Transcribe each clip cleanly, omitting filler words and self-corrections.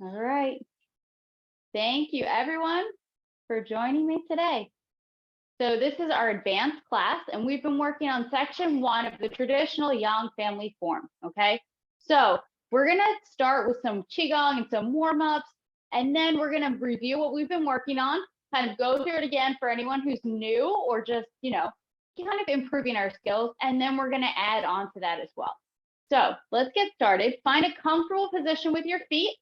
All right. Thank you, everyone, for joining me today. So this is our advanced class, and we've been working on section 1 of the traditional Yang family form, okay? So we're going to start with some Qigong and some warm-ups, and then we're going to review what we've been working on, kind of go through it again for anyone who's new or just, kind of improving our skills, and then we're going to add on to that as well. So let's get started. Find a comfortable position with your feet.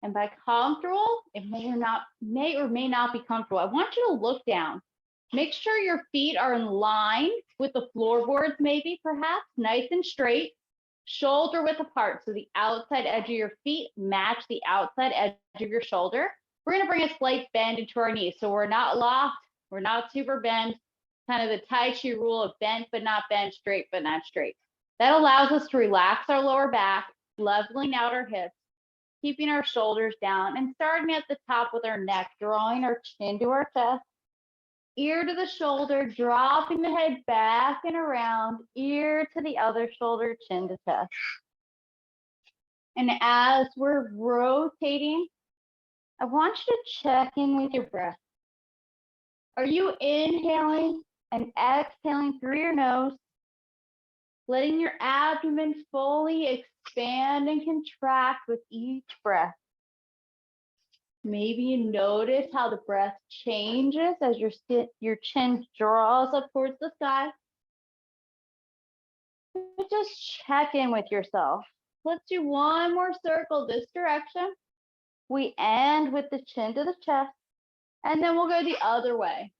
And by comfortable, it may or may not be comfortable. I want you to look down. Make sure your feet are in line with the floorboards, maybe, perhaps, nice and straight, shoulder width apart. So the outside edge of your feet match the outside edge of your shoulder. We're going to bring a slight bend into our knees. So we're not locked, we're not super bent, kind of the Tai Chi rule of bent but not bent, straight but not straight. That allows us to relax our lower back, leveling out our hips, keeping our shoulders down, and starting at the top with our neck, drawing our chin to our chest, ear to the shoulder, dropping the head back and around, ear to the other shoulder, chin to chest. And as we're rotating, I want you to check in with your breath. Are you inhaling and exhaling through your nose, letting your abdomen fully expand and contract with each breath? Maybe you notice how the breath changes as your chin draws up towards the sky. Just check in with yourself. Let's do one more circle this direction. We end with the chin to the chest, and then we'll go the other way.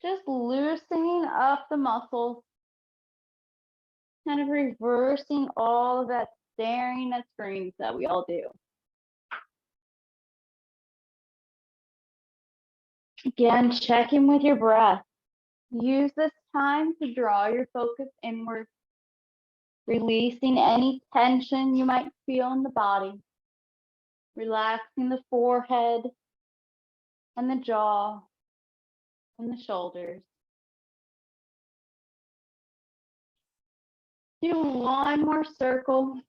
Just loosening up the muscles, kind of reversing all of that staring at screens that we all do. Again, check in with your breath. Use this time to draw your focus inward, releasing any tension you might feel in the body, relaxing the forehead and the jaw and the shoulders. Do one more circle,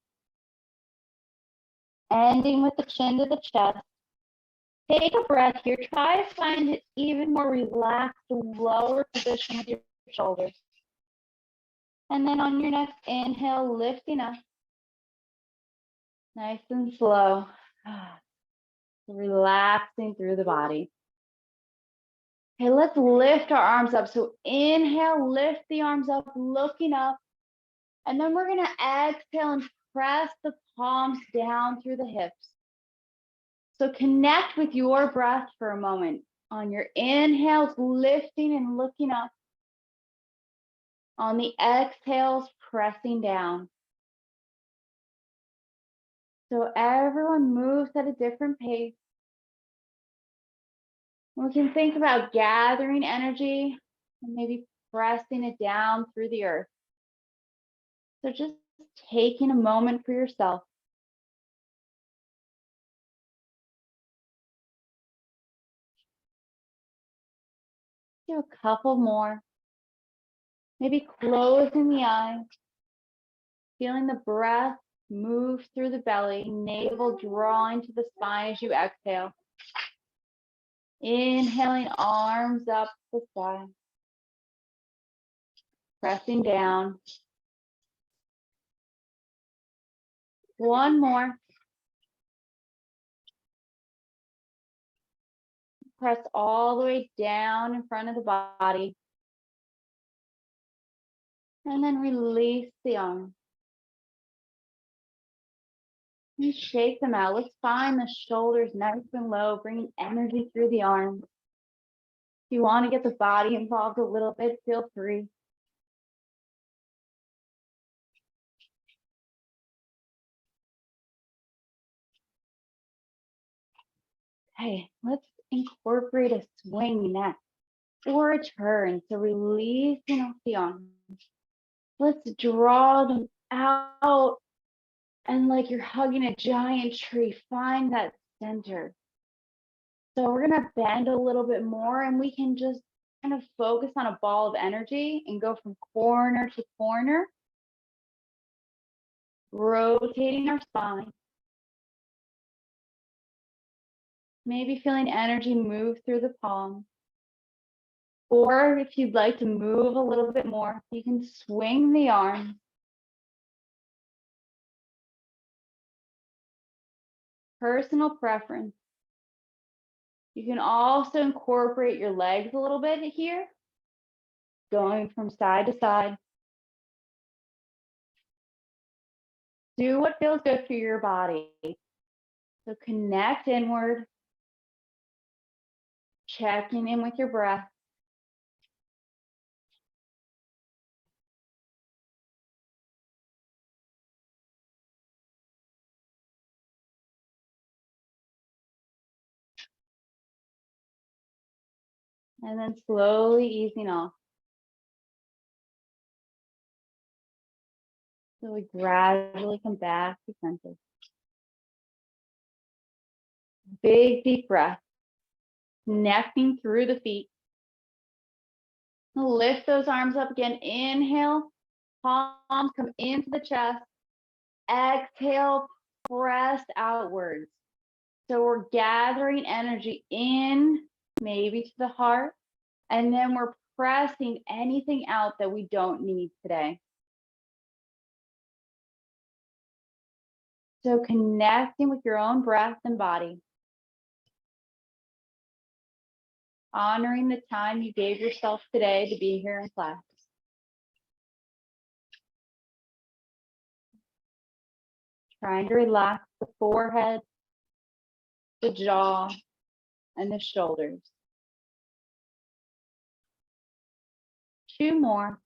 ending with the chin to the chest. Take a breath here. Try to find an even more relaxed, lower position with your shoulders. And then on your next inhale, lifting up. Nice and slow. Relaxing through the body. Okay, let's lift our arms up. So inhale, lift the arms up, looking up. And then we're going to exhale and press the palms down through the hips. So connect with your breath for a moment. On your inhales, lifting and looking up. On the exhales, pressing down. So everyone moves at a different pace. We can think about gathering energy and maybe pressing it down through the earth. So just taking a moment for yourself. Do a couple more. Maybe closing the eyes, feeling the breath move through the belly, navel drawing to the spine as you exhale. Inhaling, arms up to the sky. Pressing down. One more. Press all the way down in front of the body. And then release the arms. And shake them out. Let's find the shoulders nice and low, bringing energy through the arms. If you want to get the body involved a little bit, feel free. Okay, let's incorporate a swing next or a turn. So releasing off the arms. Let's draw them out. And like you're hugging a giant tree, find that center. So we're going to bend a little bit more, and we can just kind of focus on a ball of energy and go from corner to corner, rotating our spine. Maybe feeling energy move through the palm. Or if you'd like to move a little bit more, you can swing the arms. Personal preference. You can also incorporate your legs a little bit here, going from side to side. Do what feels good for your body. So connect inward, checking in with your breath. And then slowly easing off. So we gradually come back to center. Big deep breath. Connecting through the feet. Lift those arms up again. Inhale. Palms come into the chest. Exhale, press outwards. So we're gathering energy in, maybe to the heart, and then we're pressing anything out that we don't need today. So connecting with your own breath and body. Honoring the time you gave yourself today to be here in class. Trying to relax the forehead, the jaw, and the shoulders. 2 more.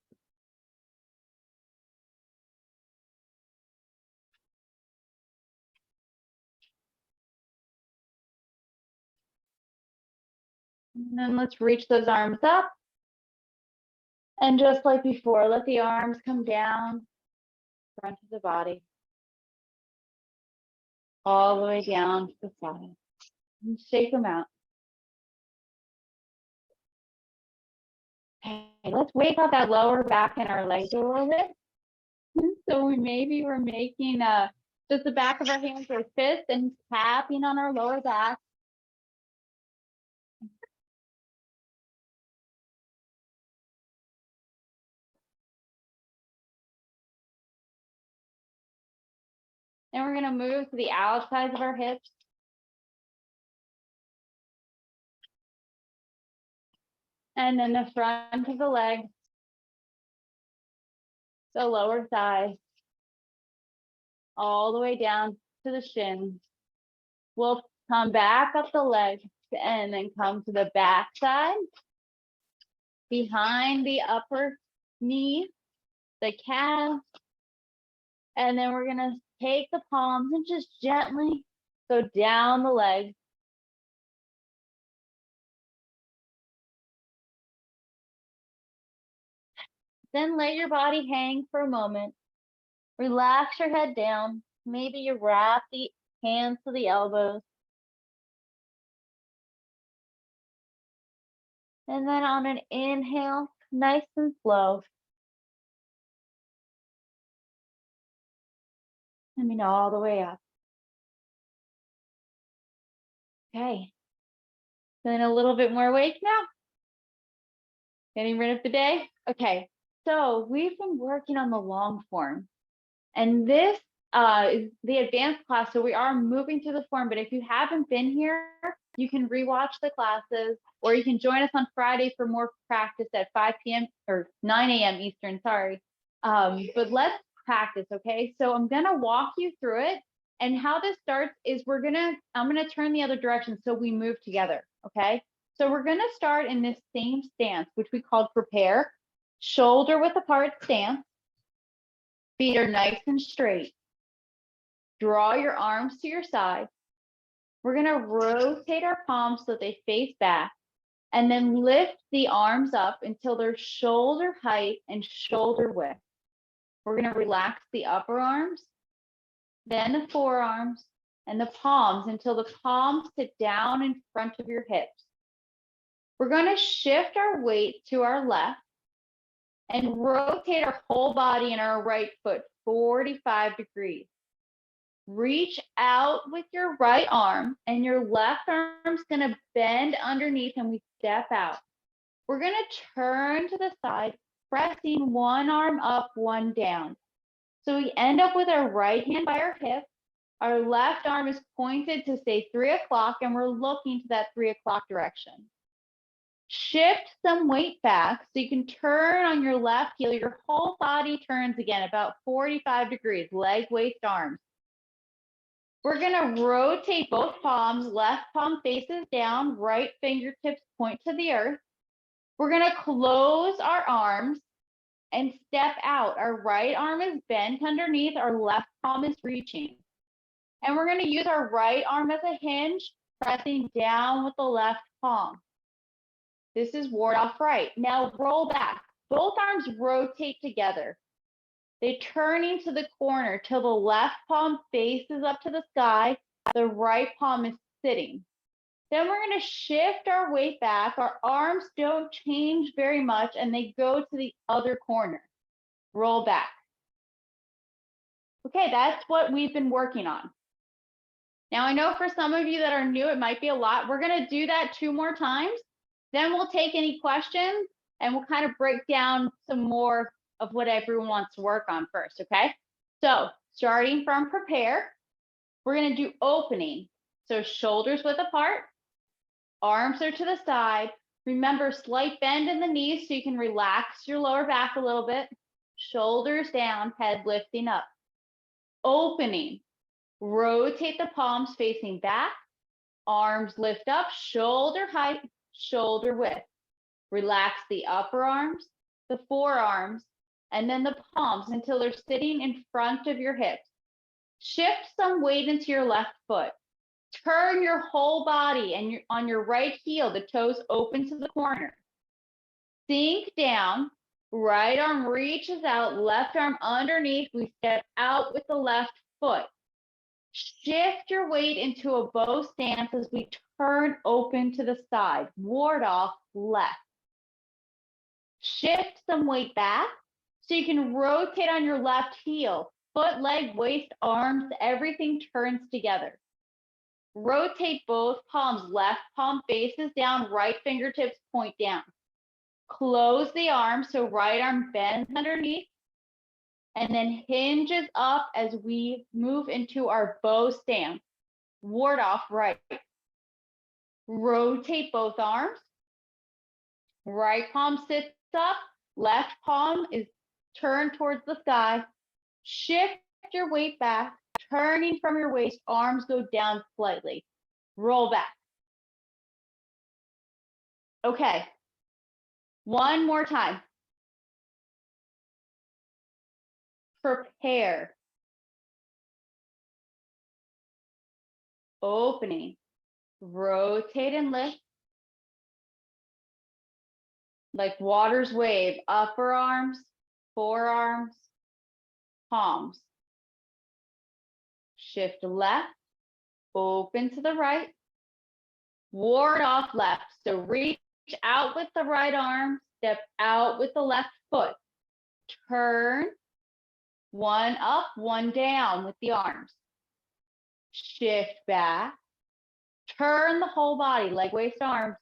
And then let's reach those arms up. And just like before, let the arms come down, front of the body, all the way down to the side. And shake them out. Okay, let's wake up that lower back and our legs a little bit. So we're making just the back of our hands or fists and tapping on our lower back. And we're gonna move to the outsides of our hips. And then the front of the leg, the lower thigh, all the way down to the shins. We'll come back up the leg and then come to the back side, behind the upper knee, the calf. And then we're gonna take the palms and just gently go down the leg. Then let your body hang for a moment. Relax your head down. Maybe you wrap the hands to the elbows. And then on an inhale, nice and slow. Coming all the way up. Okay. Feeling a little bit more awake now? Getting rid of the day? Okay. So we've been working on the long form. And this is the advanced class. So we are moving through the form. But if you haven't been here, you can rewatch the classes, or you can join us on Friday for more practice at 5 p.m. or 9 a.m. Eastern, sorry. But let's practice, okay? So I'm gonna walk you through it. And how this starts is I'm gonna turn the other direction so we move together, okay? So we're gonna start in this same stance, which we called prepare, shoulder width apart stance. Feet are nice and straight. Draw your arms to your side. We're gonna rotate our palms so they face back, and then lift the arms up until they're shoulder height and shoulder width. We're gonna relax the upper arms, then the forearms, and the palms until the palms sit down in front of your hips. We're gonna shift our weight to our left and rotate our whole body and our right foot 45 degrees. reach out with your right arm, and your left arm's gonna bend underneath and we step out. We're gonna turn to the side, pressing one arm up, one down. So we end up with our right hand by our hip. Our left arm is pointed to say 3 o'clock, and we're looking to that 3 o'clock direction. Shift some weight back so you can turn on your left heel. Your whole body turns again about 45 degrees, leg, waist, arms. We're gonna rotate both palms, left palm faces down, right fingertips point to the earth. We're gonna close our arms and step out. Our right arm is bent underneath, our left palm is reaching. And we're gonna use our right arm as a hinge, pressing down with the left palm. This is ward off right. Now roll back. Both arms rotate together. They turn into the corner till the left palm faces up to the sky. The right palm is sitting. Then we're going to shift our weight back. Our arms don't change very much and they go to the other corner. Roll back. Okay, that's what we've been working on. Now I know for some of you that are new, it might be a lot. We're going to do that 2 more times. Then we'll take any questions and we'll kind of break down some more of what everyone wants to work on first, okay? So starting from prepare, we're gonna do opening. So shoulders width apart, arms are to the side. Remember, slight bend in the knees so you can relax your lower back a little bit. Shoulders down, head lifting up. Opening, rotate the palms facing back, arms lift up, shoulder height, shoulder width. Relax the upper arms, the forearms, and then the palms until they're sitting in front of your hips. Shift some weight into your left foot. Turn your whole body and on your right heel, the toes open to the corner. Sink down, right arm reaches out, left arm underneath. We step out with the left foot. Shift your weight into a bow stance as we turn open to the side. Ward off left. Shift some weight back so you can rotate on your left heel. Foot, leg, waist, arms, everything turns together. Rotate both palms. Left palm faces down, right fingertips point down. Close the arm so right arm bends underneath and then hinges up as we move into our bow stance. Ward off right. Rotate both arms. Right palm sits up, left palm is turned towards the sky. Shift your weight back, turning from your waist, arms go down slightly. Roll back. Okay, one more time. Prepare. Opening. Rotate and lift. Like water's wave, upper arms, forearms, palms. Shift left, open to the right, ward off left. So reach out with the right arm, step out with the left foot. Turn, one up, one down with the arms. Shift back, turn the whole body, leg, waist, arms.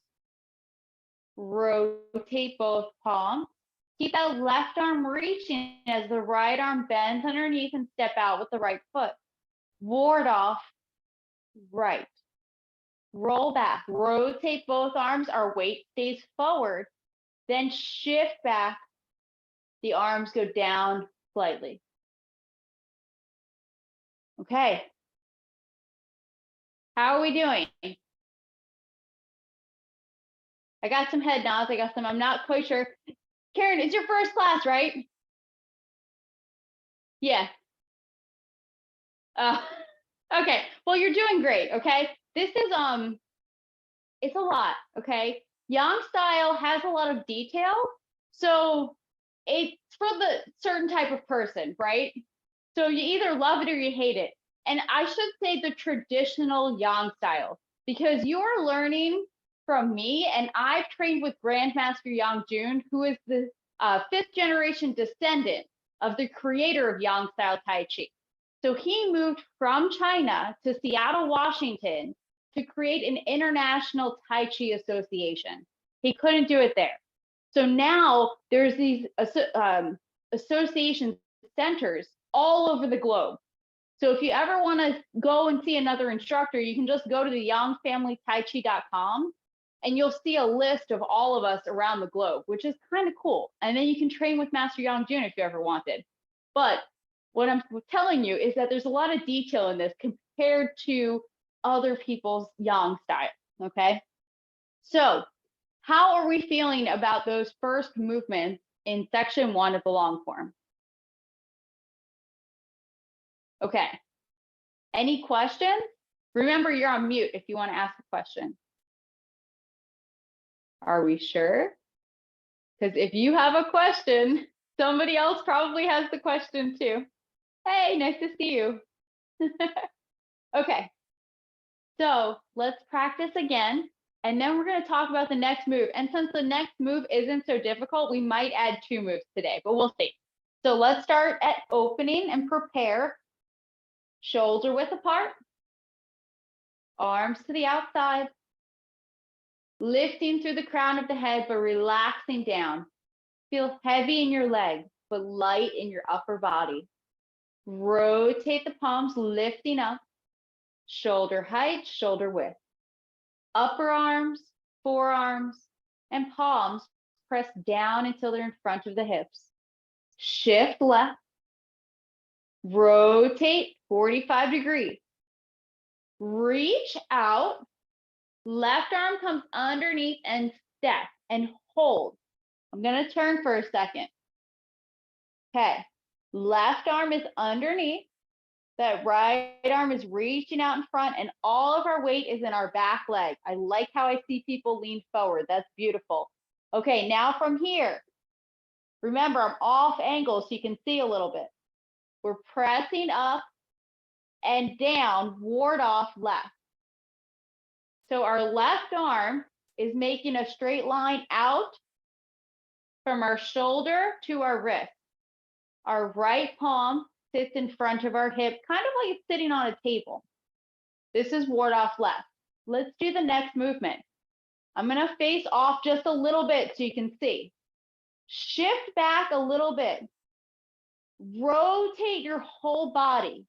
Rotate both palms. Keep that left arm reaching as the right arm bends underneath and step out with the right foot. Ward off right. Roll back. Rotate both arms. Our weight stays forward. Then shift back. The arms go down slightly. Okay. How are we doing? I got some head nods. I got some, I'm not quite sure. Karen, it's your first class, right? Yeah. Okay. Well, you're doing great. Okay. This is, it's a lot. Okay. Yang style has a lot of detail. So it's for the certain type of person, right? So you either love it or you hate it. And I should say the traditional Yang style, because you're learning from me, and I've trained with Grandmaster Yang Jun, who is the 5th generation descendant of the creator of Yang style Tai Chi. So he moved from China to Seattle, Washington to create an international Tai Chi association. He couldn't do it there. So now there's these association centers all over the globe. So if you ever want to go and see another instructor, you can just go to the youngfamilytaichi.com and you'll see a list of all of us around the globe, which is kind of cool. And then you can train with Master Yang Jun if you ever wanted. But what I'm telling you is that there's a lot of detail in this compared to other people's Yang style, okay? So how are we feeling about those first movements in section 1 of the long form? Okay. Any questions? Remember, you're on mute if you want to ask a question. Are we sure? Because if you have a question, somebody else probably has the question too. Hey, nice to see you. Okay. So let's practice again. And then we're going to talk about the next move. And since the next move isn't so difficult, we might add 2 moves today, but we'll see. So let's start at opening and prepare. Shoulder width apart. Arms to the outside. Lifting through the crown of the head, but relaxing down. Feel heavy in your legs, but light in your upper body. Rotate the palms, lifting up. Shoulder height, shoulder width. Upper arms, forearms, and palms press down until they're in front of the hips. Shift left. Rotate 45 degrees. Reach out. Left arm comes underneath and step and hold. I'm going to turn for a second. Okay. Left arm is underneath. That right arm is reaching out in front, and all of our weight is in our back leg. I like how I see people lean forward. That's beautiful. Okay, now from here, remember I'm off angle so you can see a little bit. We're pressing up and down, ward off left. So our left arm is making a straight line out from our shoulder to our wrist. Our right palm sits in front of our hip, kind of like it's sitting on a table. This is ward off left. Let's do the next movement. I'm going to face off just a little bit so you can see. Shift back a little bit. Rotate your whole body.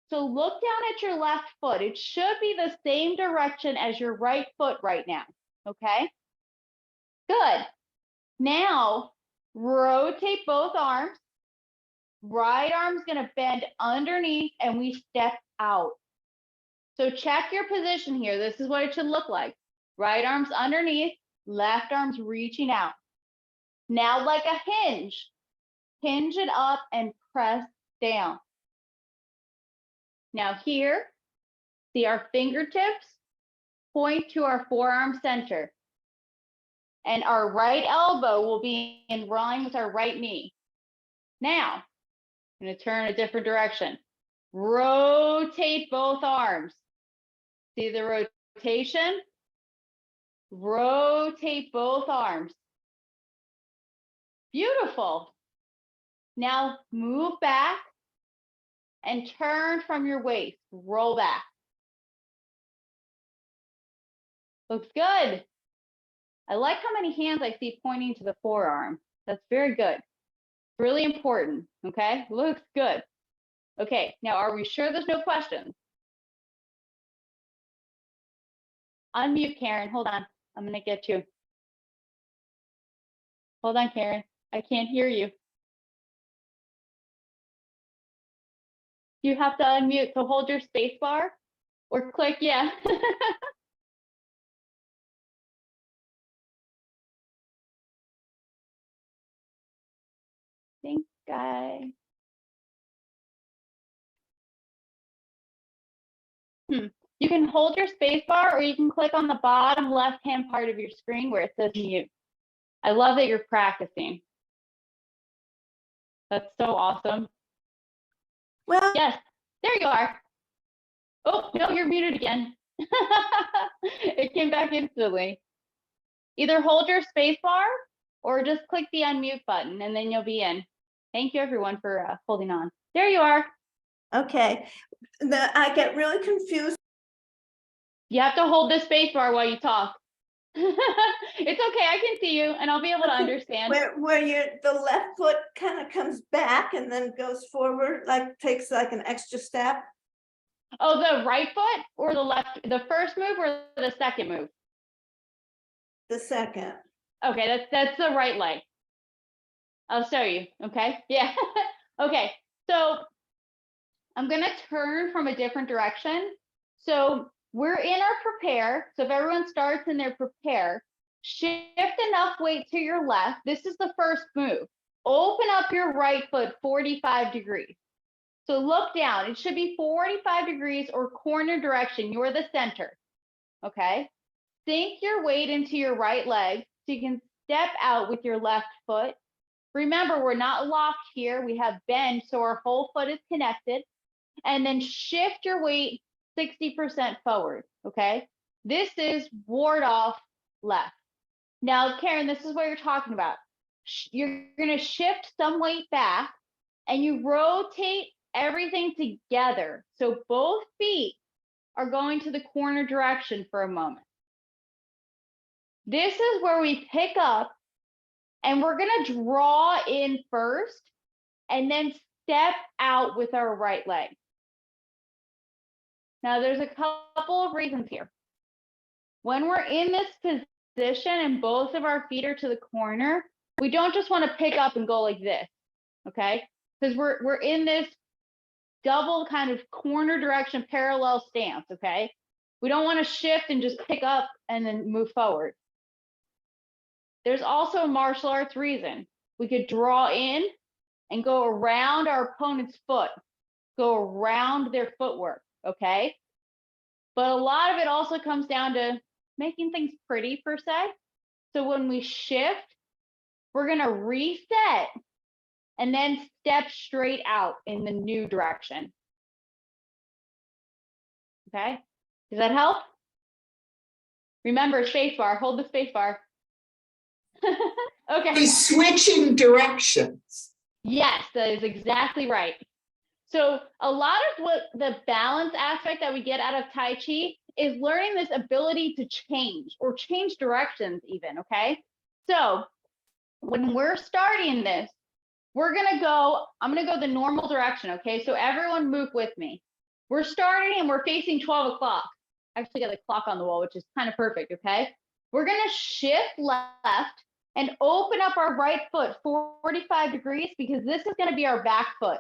So look down at your left foot. It should be the same direction as your right foot right now, okay? Good. Now, rotate both arms. Right arm's gonna bend underneath and we step out. So check your position here. This is what it should look like. Right arm's underneath, left arm's reaching out. Now like a hinge, hinge it up and press down. Now here, see our fingertips point to our forearm center. And our right elbow will be in line with our right knee. Now, I'm going to turn a different direction. Rotate both arms. See the rotation? Rotate both arms. Beautiful. Now move back and turn from your waist. Roll back. Looks good. I like how many hands I see pointing to the forearm. That's very good. Really important, okay? Looks good. Okay, now are we sure there's no questions? Unmute, Karen. Hold on. I'm going to get you. Hold on, Karen. I can't hear you. You have to unmute, so hold your space bar or click, yeah. Think You can hold your space bar or you can click on the bottom left-hand part of your screen where it says mute. I love that you're practicing. That's so awesome. Well, yes, there you are. Oh, no, you're muted again. It came back instantly. Either hold your space bar or just click the unmute button and then you'll be in. Thank you everyone for holding on. There you are. Okay. I get really confused. You have to hold the space bar while you talk. It's okay, I can see you and I'll be able to understand. Where the left foot kind of comes back and then goes forward, like takes like an extra step. Oh, the right foot or the left, the first move or the second move? The second. Okay, that's the right leg. I'll show you, okay? Yeah. Okay, so I'm gonna turn from a different direction. So we're in our prepare. So if everyone starts in their prepare, shift enough weight to your left. This is the first move. Open up your right foot 45 degrees. So look down. It should be 45 degrees or corner direction. You're the center, okay? Sink your weight into your right leg so you can step out with your left foot. Remember, we're not locked here. We have bend, so our whole foot is connected. And then shift your weight 60% forward, okay? This is ward off left. Now, Karen, this is what you're talking about. You're gonna shift some weight back and you rotate everything together. So both feet are going to the corner direction for a moment. This is where we pick up and we're gonna draw in first and then step out with our right leg. Now there's a couple of reasons here. When we're in this position and both of our feet are to the corner, we don't just want to pick up and go like this, okay? Because we're in this double kind of corner direction parallel stance, okay? We don't want to shift and just pick up and then move forward. There's also a martial arts reason. We could draw in and go around our opponent's foot, go around their footwork, okay? But a lot of it also comes down to making things pretty per se. So when we shift, we're gonna reset and then step straight out in the new direction. Okay, does that help? Remember, space bar, hold the space bar. Okay. He's switching directions. Yes, that is exactly right. So a lot of what the balance aspect that we get out of Tai Chi is learning this ability to change or change directions even, okay? So when we're starting this, I'm gonna go the normal direction, okay? So everyone move with me. We're starting and we're facing 12 o'clock. I actually got a clock on the wall, which is kind of perfect, okay? We're gonna shift left and open up our right foot 45 degrees because this is gonna be our back foot.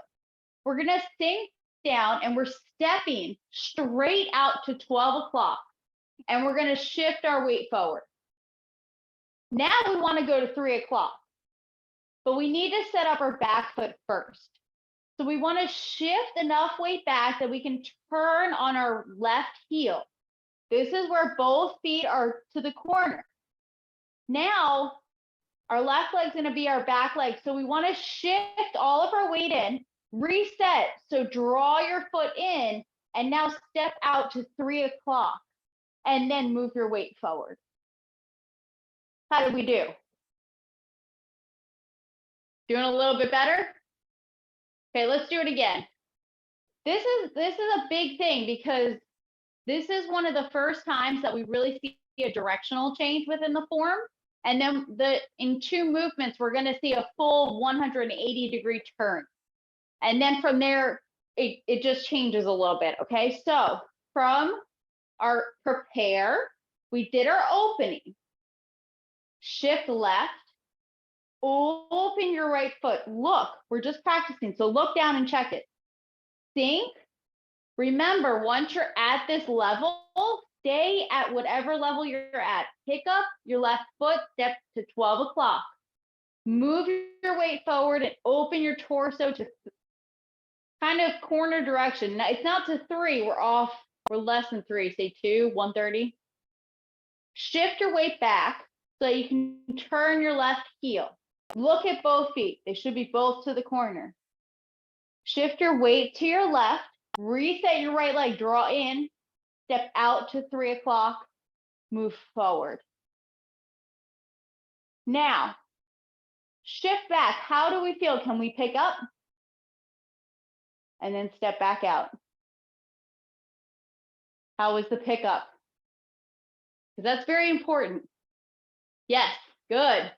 We're gonna sink down and we're stepping straight out to 12 o'clock and we're gonna shift our weight forward. Now we wanna go to 3 o'clock, but we need to set up our back foot first. So we wanna shift enough weight back that we can turn on our left heel. This is where both feet are to the corner. Now, our left leg's gonna be our back leg. So we wanna shift all of our weight in, reset. So draw your foot in and now step out to 3 o'clock and then move your weight forward. How did we do? Doing a little bit better? Okay, let's do it again. This is a big thing because this is one of the first times that we really see a directional change within the form. And then in 2 movements, we're gonna see a full 180-degree turn. And then from there, it just changes a little bit, okay? So from our prepare, we did our opening. Shift left, open your right foot. Look, we're just practicing, so look down and check it. Sink. Remember, once you're at this level, stay at whatever level you're at. Pick up your left foot, step to 12 o'clock. Move your weight forward and open your torso to kind of corner direction. Now, it's not to 3, we're less than 3, say 2, 130. Shift your weight back so you can turn your left heel. Look at both feet. They should be both to the corner. Shift your weight to your left, reset your right leg, draw in, step out to 3 o'clock, move forward. Now, shift back. How do we feel? Can we pick up? and then step back out. How was the pickup? Because that's very important. Yes, good.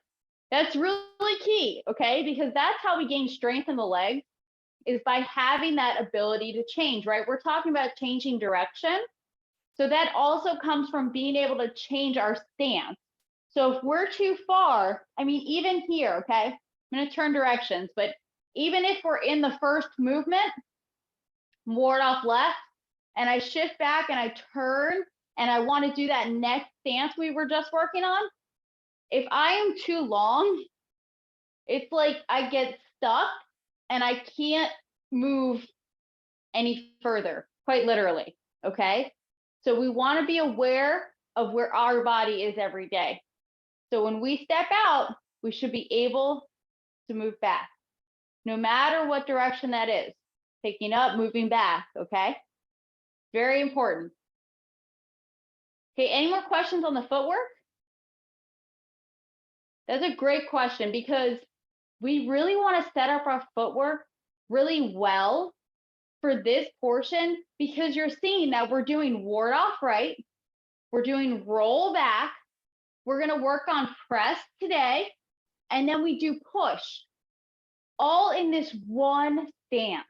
That's really key, okay? Because that's how we gain strength in the legs, is by having that ability to change, right? We're talking about changing direction. So that also comes from being able to change our stance. So if we're too far, I mean, even here, okay, I'm going to turn directions, but even if we're in the first movement, ward off left, and I shift back and I turn and I want to do that next stance we were just working on, if I am too long, it's like I get stuck and I can't move any further, quite literally, okay? So we want to be aware of where our body is every day. So when we step out, we should be able to move back, no matter what direction that is. Picking up, moving back, okay? Very important. Okay, any more questions on the footwork? That's a great question, because we really want to set up our footwork really well for this portion, because you're seeing that we're doing ward off right, we're doing roll back, we're going to work on press today, and then we do push, all in this one stance,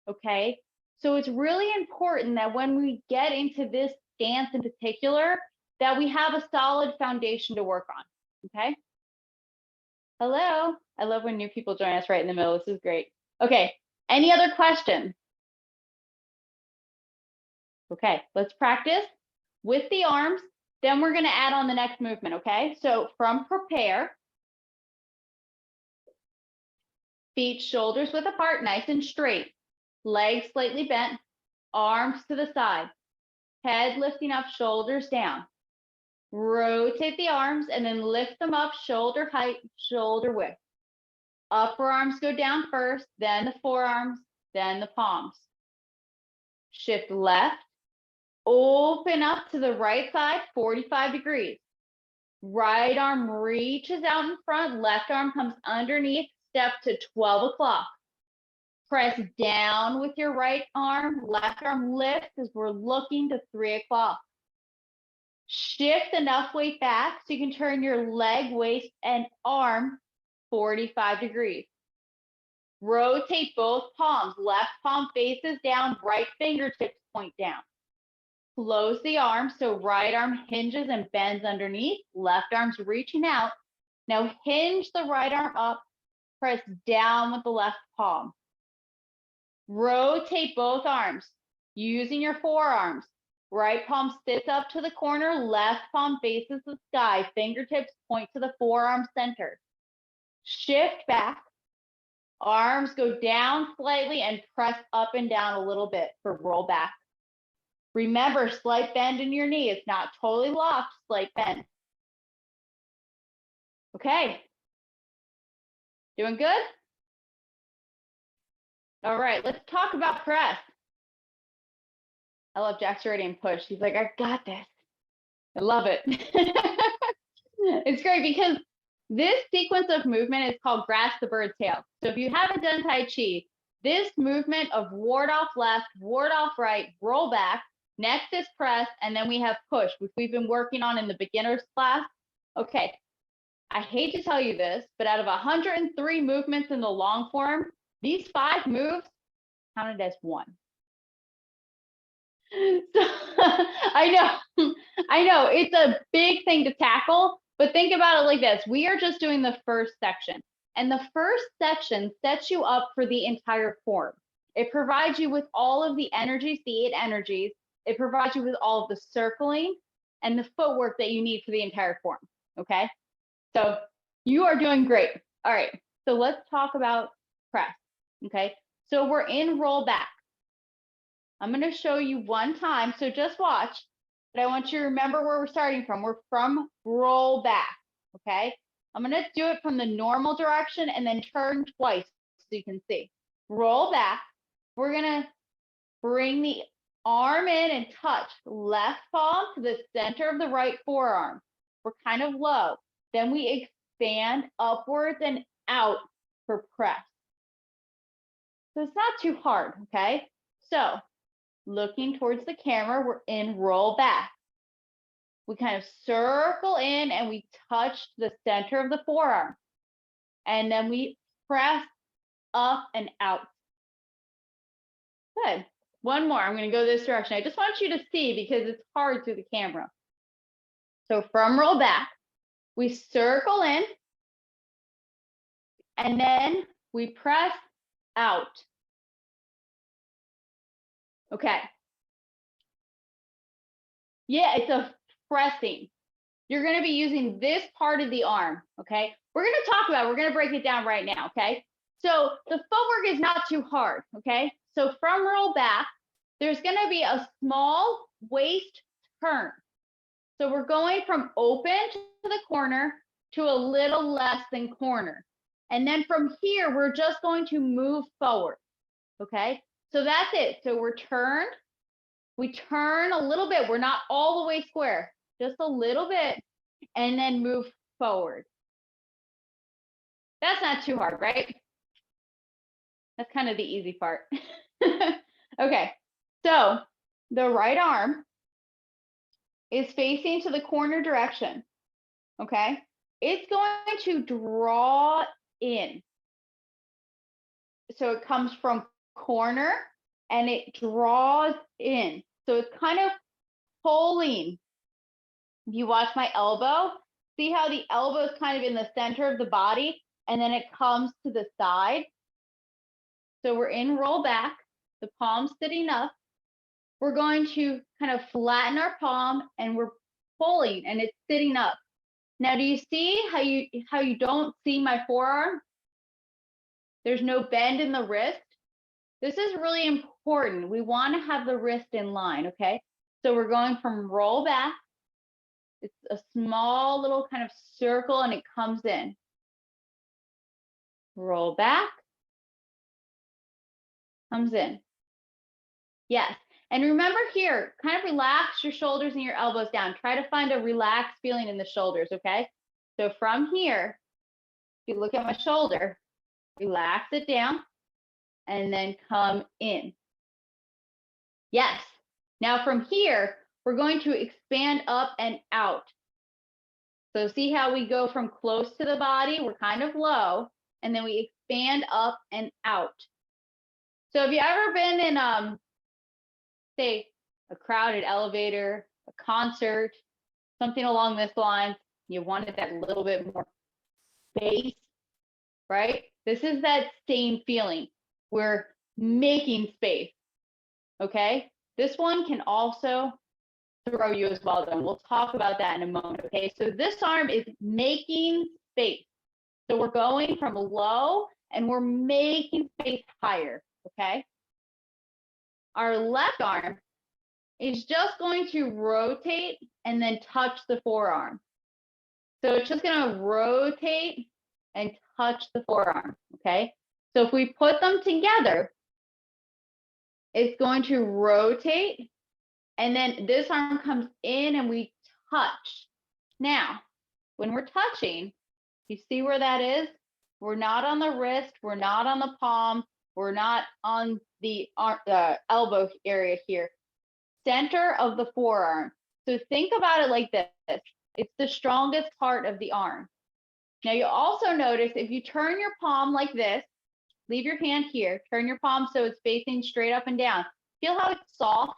okay? So it's really important that when we get into this stance in particular, that we have a solid foundation to work on, okay? Hello, I love when new people join us right in the middle. This is great. Okay, any other questions? Okay, let's practice with the arms. Then we're going to add on the next movement, okay? So from prepare, feet shoulders width apart, nice and straight, legs slightly bent, arms to the side, head lifting up, shoulders down. Rotate the arms and then lift them up, shoulder height, shoulder width. Upper arms go down first, then the forearms, then the palms. Shift left, open up to the right side, 45 degrees. Right arm reaches out in front, left arm comes underneath, step to 12 o'clock. Press down with your right arm, left arm lifts as we're looking to 3 o'clock. Shift enough weight back so you can turn your leg, waist, and arm 45 degrees. Rotate both palms. Left palm faces down, right fingertips point down. Close the arm so right arm hinges and bends underneath. Left arm's reaching out. Now hinge the right arm up. Press down with the left palm. Rotate both arms using your forearms. Right palm sits up to the corner, left palm faces the sky, fingertips point to the forearm center. Shift back, arms go down slightly and press up and down a little bit for roll back. Remember, slight bend in your knee. It's not totally locked, slight bend. Okay. Doing good? All right, let's talk about press. I love Jack's already in push. He's like, I got this. I love it. It's great because this sequence of movement is called grasp the bird's tail. So if you haven't done Tai Chi, this movement of ward off left, ward off right, roll back, next is press, and then we have push, which we've been working on in the beginner's class. Okay, I hate to tell you this, but out of 103 movements in the long form, these 5 moves counted as 1. So, I know it's a big thing to tackle, but think about it like this. We are just doing the first section, and the first section sets you up for the entire form. It provides you with all of the energies, the 8 energies. It provides you with all of the circling and the footwork that you need for the entire form, okay? So you are doing great. All right, so let's talk about press, okay? So we're in roll back. I'm going to show you one time, so just watch, but I want you to remember where we're starting from. We're from roll back, okay? I'm going to do it from the normal direction and then turn twice so you can see. Roll back. We're going to bring the arm in and touch left palm to the center of the right forearm. We're kind of low. Then we expand upwards and out for press. So it's not too hard, okay? So looking towards the camera, we're in roll back. We kind of circle in and we touch the center of the forearm. And then we press up and out. Good. One more. I'm going to go this direction. I just want you to see because it's hard through the camera. So from roll back, we circle in and then we press out. Okay. Yeah, it's a pressing. You're going to be using this part of the arm, okay? We're going to talk about it. We're going to break it down right now, okay? So the footwork is not too hard, okay? So from roll back, there's going to be a small waist turn. So we're going from open to the corner to a little less than corner. And then from here, we're just going to move forward, okay? So that's it. So we're turned. We turn a little bit. We're not all the way square, just a little bit, and then move forward. That's not too hard, right? That's kind of the easy part. Okay, so the right arm is facing to the corner direction, okay? It's going to draw in. So it comes from corner and it draws in. So it's kind of pulling. If you watch my elbow, see how the elbow is kind of in the center of the body and then it comes to the side. So we're in roll back, the palm sitting up. We're going to kind of flatten our palm and we're pulling and it's sitting up. Now, do you see how you don't see my forearm? There's no bend in the wrist. This is really important. We want to have the wrist in line, okay? So we're going from roll back. It's a small little kind of circle and it comes in. Roll back. Comes in. Yes. And remember here, kind of relax your shoulders and your elbows down. Try to find a relaxed feeling in the shoulders, okay? So from here, if you look at my shoulder, relax it down and then come in. Yes. Now from here, we're going to expand up and out. So see how we go from close to the body, we're kind of low, and then we expand up and out. So have you ever been in, say, a crowded elevator, a concert, something along this line, you wanted that little bit more space, right? This is that same feeling. We're making space, okay? This one can also throw you as well, though. We'll talk about that in a moment, okay? So this arm is making space. So we're going from low and we're making space higher, okay? Our left arm is just going to rotate and then touch the forearm. So it's just going to rotate and touch the forearm, okay? So if we put them together, it's going to rotate and then this arm comes in and we touch. Now, when we're touching, you see where that is? We're not on the wrist, we're not on the palm, we're not on the elbow area here. Center of the forearm. So think about it like this. It's the strongest part of the arm. Now you also notice if you turn your palm like this, leave your hand here, turn your palm so it's facing straight up and down. Feel how it's soft?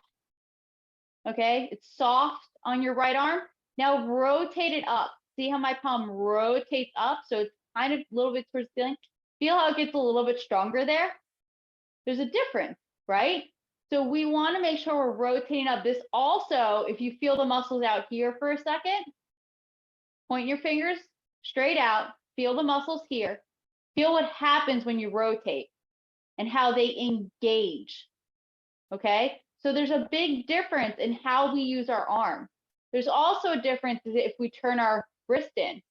Okay, it's soft on your right arm. Now rotate it up. See how my palm rotates up? So it's kind of a little bit towards the ceiling. Feel how it gets a little bit stronger there? There's a difference, right? So we want to make sure we're rotating up. This also, if you feel the muscles out here for a second, point your fingers straight out, feel the muscles here, feel what happens when you rotate and how they engage, okay? So there's a big difference in how we use our arm. There's also a difference if we turn our wrist in,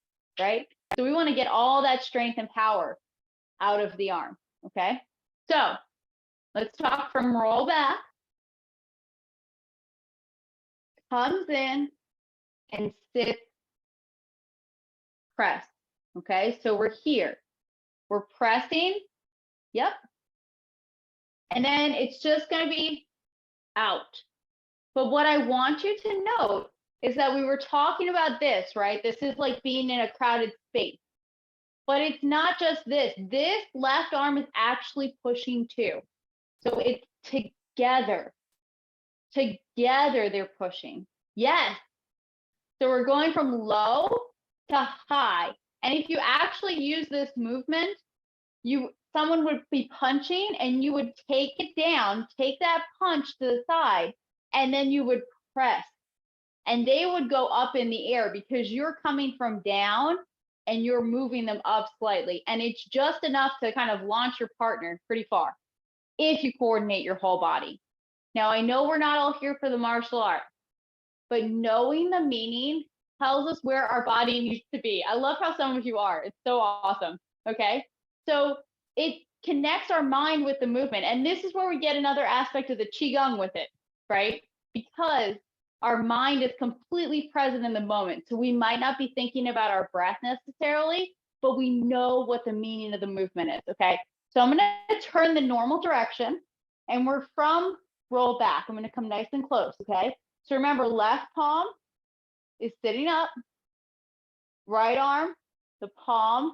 right? So we want to get all that strength and power out of the arm, okay? So let's talk from roll back, comes in and sits, press, okay? So we're here, we're pressing, yep, And then it's just going to be out. But what I want you to note is that we were talking about this, right? This is like being in a crowded space. But it's not just this. This left arm is actually pushing too. So it's together. Together they're pushing. Yes. So we're going from low to high. And if you actually use this movement, someone would be punching and you would take it down, take that punch to the side, and then you would press. And they would go up in the air because you're coming from down and you're moving them up slightly. And it's just enough to kind of launch your partner pretty far if you coordinate your whole body. Now, I know we're not all here for the martial art, but knowing the meaning tells us where our body needs to be. I love how some of you are. It's so awesome. Okay. So it connects our mind with the movement. And this is where we get another aspect of the Qigong with it, right? Because our mind is completely present in the moment. So we might not be thinking about our breath necessarily, but we know what the meaning of the movement is. Okay. So I'm going to turn the normal direction and we're from roll back. I'm going to come nice and close. Okay. So remember, left palm is sitting up, right arm, the palm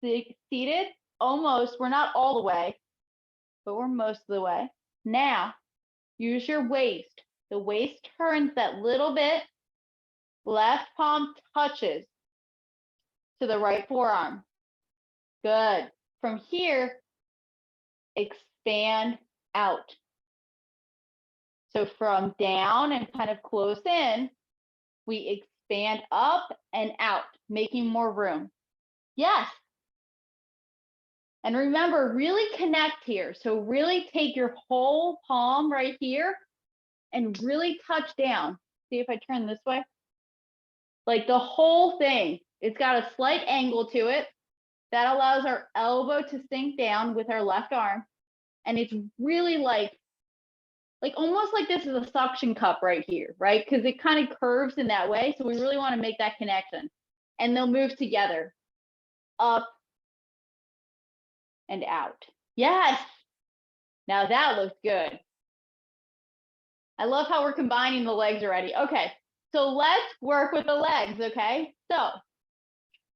seated, almost, we're not all the way, but we're most of the way. Now, use your waist. The waist turns that little bit, left palm touches to the right forearm. Good. From here, expand out. So from down and kind of close in, we expand up and out, making more room. Yes. And remember, really connect here. So really take your whole palm right here and really touch down. See if I turn this way. Like the whole thing. It's got a slight angle to it. That allows our elbow to sink down with our left arm. And it's really like almost like this is a suction cup right here, right? Because it kind of curves in that way. So we really want to make that connection. And they'll move together. Up and out. Yes. Now that looks good. I love how we're combining the legs already. Okay. So let's work with the legs, okay? So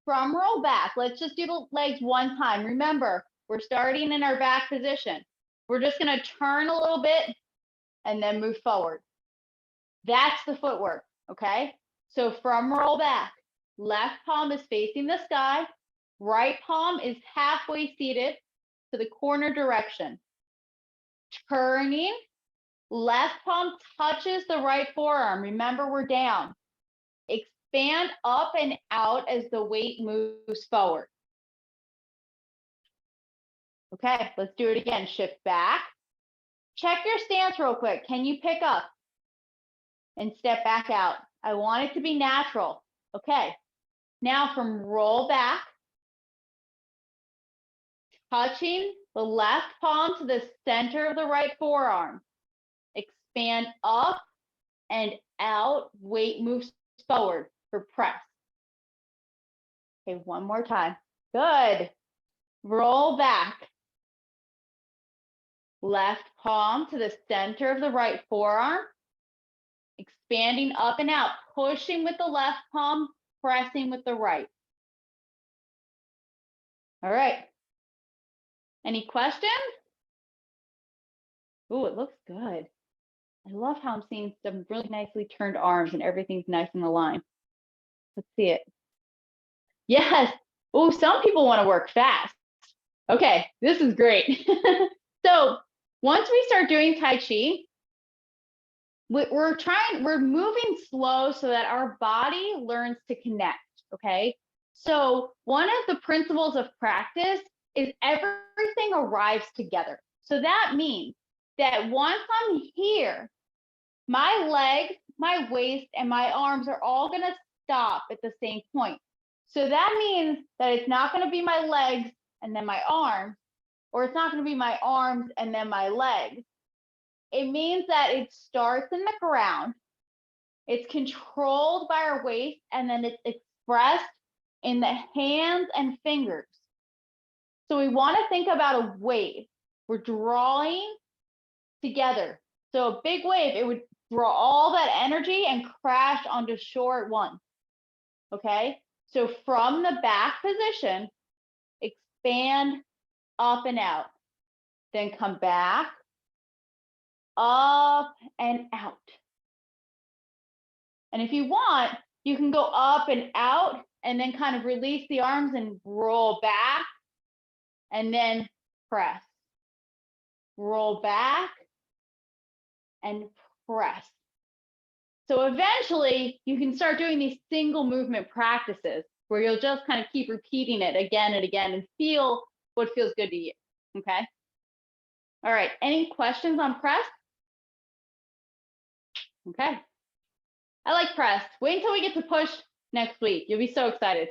from roll back, let's just do the legs one time. Remember, we're starting in our back position. We're just going to turn a little bit and then move forward. That's the footwork, okay? So from roll back, left palm is facing the sky, right palm is halfway seated to the corner direction. Turning, left palm touches the right forearm. Remember, we're down. Expand up and out as the weight moves forward. Okay, let's do it again. Shift back. Check your stance real quick. Can you pick up and step back out? I want it to be natural. Okay, now from roll back, touching the left palm to the center of the right forearm. Expand up and out, weight moves forward for press. Okay, one more time. Good. Roll back. Left palm to the center of the right forearm. Expanding up and out, pushing with the left palm, pressing with the right. All right. Any questions? Oh, it looks good. I love how I'm seeing some really nicely turned arms and everything's nice in the line. Let's see it. Yes. Oh, some people want to work fast. Okay, this is great. So once we start doing Tai Chi, we're moving slow so that our body learns to connect, okay? So one of the principles of practice is everything arrives together. So that means that once I'm here, my legs, my waist, and my arms are all going to stop at the same point. So that means that it's not going to be my legs and then my arms, or it's not going to be my arms and then my legs. It means that it starts in the ground, it's controlled by our waist, and then it's expressed in the hands and fingers. So we want to think about a wave. We're drawing together. So a big wave, it would draw all that energy and crash onto shore at once. Okay, so from the back position, expand up and out, then come back, up and out. And if you want, you can go up and out and then kind of release the arms and roll back and then press. Roll back and press. So eventually you can start doing these single movement practices where you'll just kind of keep repeating it again and again and feel what feels good to you. Okay. All right. Any questions on press? Okay. I like press. Wait until we get to push next week. You'll be so excited.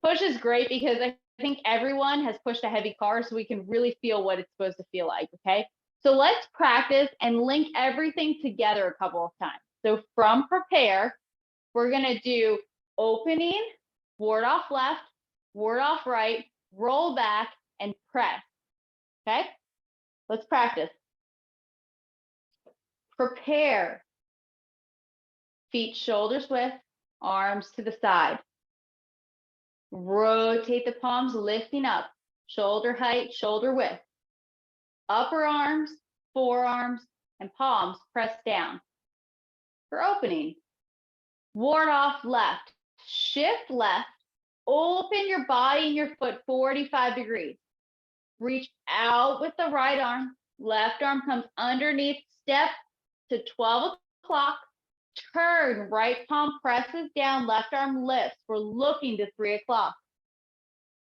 Push is great because I think everyone has pushed a heavy car, so we can really feel what it's supposed to feel like. Okay. So let's practice and link everything together a couple of times. So from prepare, we're going to do opening, ward off left, ward off right, roll back, and press. Okay, let's practice. Prepare. Feet shoulders width, arms to the side. Rotate the palms, lifting up, shoulder height, shoulder width. Upper arms, forearms, and palms press down. For opening, ward off left, shift left, open your body and your foot 45 degrees. Reach out with the right arm, left arm comes underneath, step to 12 o'clock, turn, right palm presses down, left arm lifts. We're looking to 3 o'clock.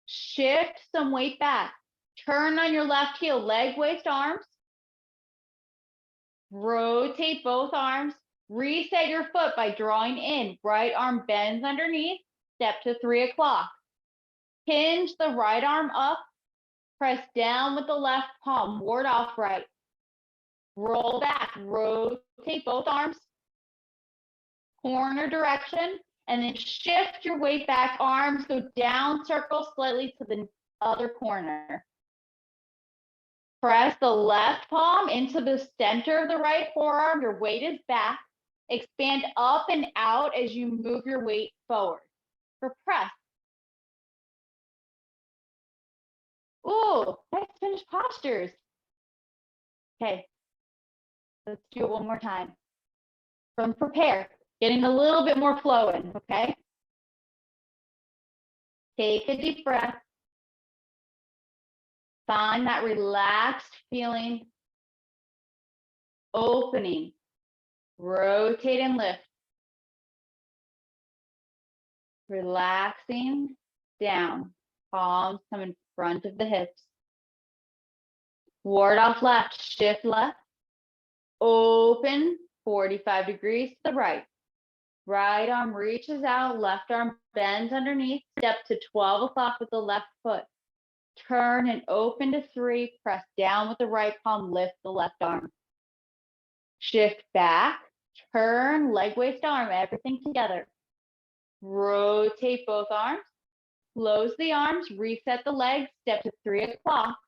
Shift some weight back, turn on your left heel, leg, waist, arms. Rotate both arms. Reset your foot by drawing in. Right arm bends underneath. Step to 3 o'clock. Hinge the right arm up. Press down with the left palm. Ward off right. Roll back. Rotate both arms. Corner direction. And then shift your weight back. Arms go down, circle slightly to the other corner. Press the left palm into the center of the right forearm. Your weight is back. Expand up and out as you move your weight forward. For press. Ooh, nice finished postures. Okay, let's do it one more time. From prepare, getting a little bit more flowing, okay? Take a deep breath. Find that relaxed feeling. Opening. Rotate and lift. Relaxing down. Palms come in front of the hips. Ward off left, shift left. Open 45 degrees to the right. Right arm reaches out, left arm bends underneath. Step to 12 o'clock with the left foot. Turn and open to 3. Press down with the right palm, lift the left arm. Shift back, turn, leg, waist, arm, everything together. Rotate both arms. Close the arms, reset the legs, step to 3 o'clock.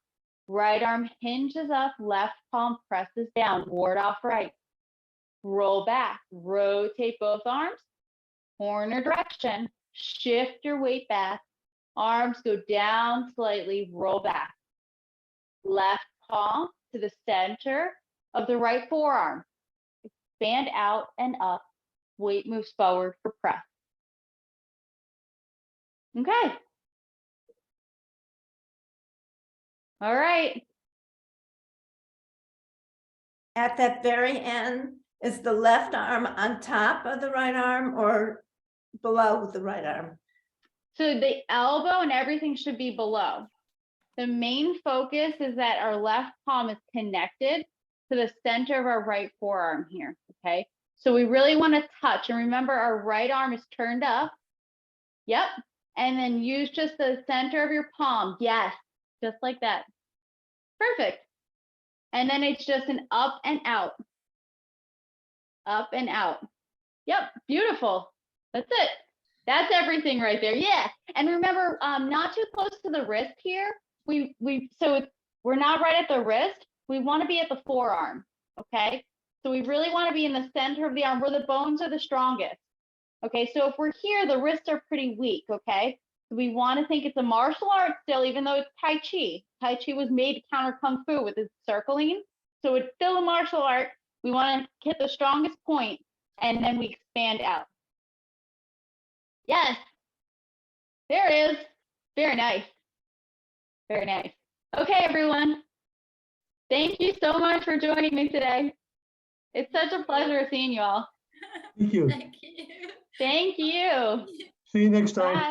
Right arm hinges up, left palm presses down, ward off right. Roll back, rotate both arms, corner direction, shift your weight back, arms go down slightly, roll back. Left palm to the center of the right forearm. Expand out and up, weight moves forward for press. Okay. All right. At that very end, is the left arm on top of the right arm or below the right arm? So the elbow and everything should be below. The main focus is that our left palm is connected to the center of our right forearm here, okay? So we really want to touch, and remember our right arm is turned up. Yep, and then use just the center of your palm. Yes, just like that. Perfect. And then it's just an up and out. Up and out. Yep, beautiful. That's it. That's everything right there. Yeah. And remember, not too close to the wrist here. So we're not right at the wrist. We want to be at the forearm. okay? So we really want to be in the center of the arm where the bones are the strongest. Okay, so if we're here, the wrists are pretty weak, okay? So we want to think it's a martial art still, even though it's Tai Chi. Tai Chi was made to counter Kung Fu with its circling. So it's still a martial art. We want to hit the strongest point, and then we expand out. Yes, there it is. Very nice. Very nice. Okay, everyone. Thank you so much for joining me today. It's such a pleasure seeing you all. Thank you. Thank you. Thank you. See you next time. Bye.